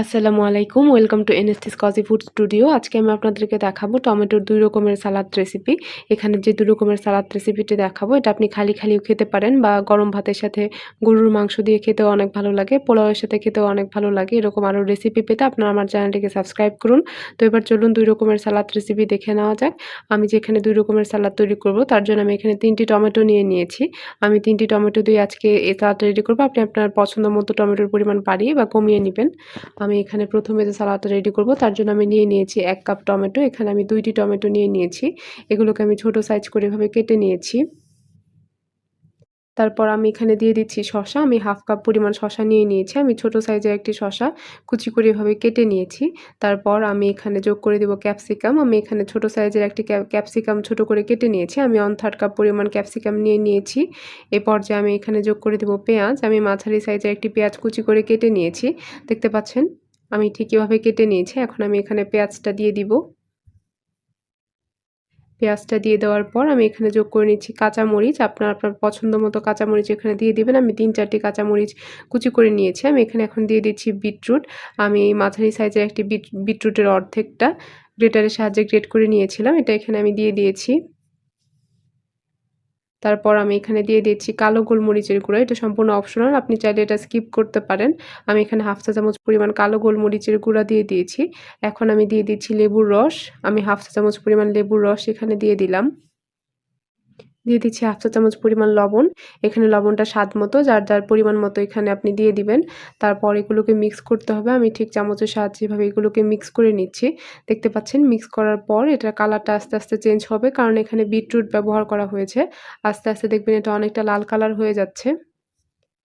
আসসালামু আলাইকুম। Welcome to এনএসটিস কজি ফুড স্টুডিও। আজকে আমি আপনাদেরকে দেখাবো টমেটোর ২ রকমের সালাদ রেসিপি। এখানে যে ২ রকমের সালাদ রেসিপিটি দেখাবো এটা আপনি খালিও খেতে পারেন বা গরম ভাতের সাথে গরুর মাংস দিয়ে খেতেও অনেক ভালো লাগে। পোলাওয়ের সাথে খেতেও অনেক ভালো লাগে। এরকম আরও রেসিপি পেতে আপনারা আমার চ্যানেলটিকে সাবস্ক্রাইব করুন। তো এবার চলুন ২ রকমের সালাদ রেসিপি দেখে নেওয়া যাক। আমি যেখানে ২ রকমের সালাদ তৈরি করব তার জন্য আমি এখানে ৩টি টমেটো নিয়ে নিয়েছি। আমি ৩টি টমেটো দিয়ে আজকে এই সালাদটা রেডি করব। আপনি আপনার পছন্দ মতো টমেটোর পরিমাণ বাড়িয়ে বা কমিয়ে নিবেন। আমি এখানে প্রথমে যে সালাদটা রেডি করব তার জন্য আমি নিয়ে নিয়েছি ১ কাপ টমেটো। এখানে আমি ২টি টমেটো নিয়ে নিয়েছি। এগুলোকে আমি ছোট সাইজ করে এভাবে কেটে নিয়েছি। তারপর আমি এখানে দিয়ে দিচ্ছি শসা। আমি 1/2 কাপ পরিমাণ শসা নিয়ে নিয়েছি। আমি ছোট সাইজের একটি শসা কুচি করে এভাবে কেটে নিয়েছি। তারপর আমি এখানে যোগ করে দিব ক্যাপসিকাম। আমি এখানে ছোট সাইজের একটি ক্যাপসিকাম ছোট করে কেটে নিয়েছি। আমি 1/3 কাপ পরিমাণ ক্যাপসিকাম নিয়ে নিয়েছি। এই পর্যায়ে আমি এখানে যোগ করে দেব পেঁয়াজ। আমি মাঝারি সাইজের একটি পেঁয়াজ কুচি করে কেটে নিয়েছি। দেখতে পাচ্ছেন? আমি ঠিক এভাবে কেটে নিয়েছি। এখন আমি এখানে পেঁয়াজটা দিয়ে দিব। পেঁয়াজটা দিয়ে দেওয়ার পর আমি এখানে যোগ করে নিচ্ছি কাঁচামরিচ। আপনার পছন্দ মতো কাঁচামরিচ এখানে দিয়ে দিবেন। আমি ৩-৪টি কাঁচামরিচ কুচি করে নিয়েছি। আমি এখানে এখন দিয়ে দিচ্ছি বিটরুট। আমি মাঝারি সাইজের একটি বিটরুটের অর্ধেকটা গ্রেটারের সাহায্যে গ্রেট করে নিয়েছিলাম। এটা এখানে আমি দিয়ে দিয়েছি। তারপর আমি এখানে দিয়ে দিচ্ছি কালো গোলমরিচের গুঁড়া। এটা সম্পূর্ণ অপশনাল। আপনি চাইলে এটা স্কিপ করতে পারেন। আমি এখানে 1/2 চা চামচ পরিমাণ কালো গোলমরিচের গুঁড়া দিয়ে দিয়েছি। এখন আমি দিয়ে দিচ্ছি লেবুর রস। আমি 1/2 চা চামচ পরিমাণ লেবুর রস এখানে দিয়ে দিলাম। দিয়ে দিচ্ছি 1/2 চা চামচ পরিমাণ লবণ। এখানে লবণটা স্বাদ মতো যার পরিমাণ মতো এখানে আপনি দিয়ে দিবেন। তারপর এগুলোকে মিক্স করতে হবে। আমি ঠিক চামচের সাহায্যে এভাবে এগুলোকে মিক্স করে নিচ্ছি। দেখতে পাচ্ছেন মিক্স করার পর এটার কালারটা আস্তে চেঞ্জ হবে কারণ এখানে বিটরুট ব্যবহার করা হয়েছে। আস্তে দেখবেন এটা অনেকটা লাল কালার হয়ে যাচ্ছে।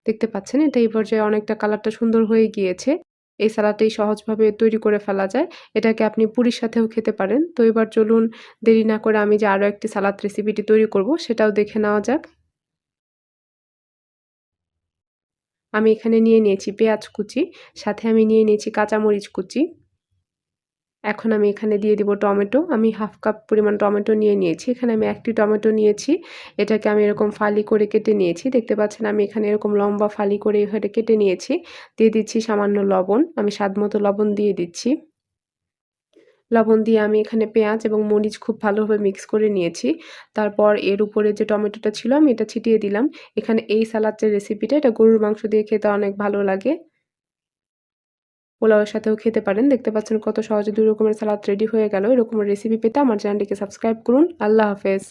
দেখতে পাচ্ছেন এটা এই পর্যায়ে অনেকটা কালারটা সুন্দর হয়ে গিয়েছে। এই সালাদটি সহজভাবে তৈরি করে ফেলা যায়। এটাকে আপনি পুরির সাথেও খেতে পারেন। তো এবার চলুন দেরি না করে আমি যে আরও একটি সালাদ রেসিপিটি তৈরি করব সেটাও দেখে নেওয়া যাক। আমি এখানে নিয়ে নিয়েছি পেঁয়াজ কুচি, সাথে আমি নিয়ে নিয়েছি কাঁচামরিচ কুচি। এখন আমি এখানে দিয়ে দিব টমেটো। আমি 1/2 কাপ পরিমাণ টমেটো নিয়ে নিয়েছি। এখানে আমি ১টি টমেটো নিয়েছি। এটাকে আমি এরকম ফালি করে কেটে নিয়েছি। দেখতে পাচ্ছেন আমি এখানে এরকম লম্বা ফালি করে এভাবে কেটে নিয়েছি। দিয়ে দিচ্ছি সামান্য লবণ। আমি স্বাদমতো লবণ দিয়ে দিচ্ছি। লবণ দিয়ে আমি এখানে পেঁয়াজ এবং মরিচ খুব ভালোভাবে মিক্স করে নিয়েছি। তারপর এর উপরে যে টমেটোটা ছিল আমি এটা ছিটিয়ে দিলাম। এখানে এই সালাদ যে রেসিপিটা এটা গরুর মাংস দিয়ে খেতে অনেক ভালো লাগে। পোলাওয়ের সাথেও খেতে পারেন। দেখতে পাচ্ছেন কত সহজে ২ রকমের সালাদ রেডি হয়ে গেল। এরকম রেসিপি পেতে আমার চ্যানেলটিকে সাবস্ক্রাইব করুন। আল্লাহ হাফেজ।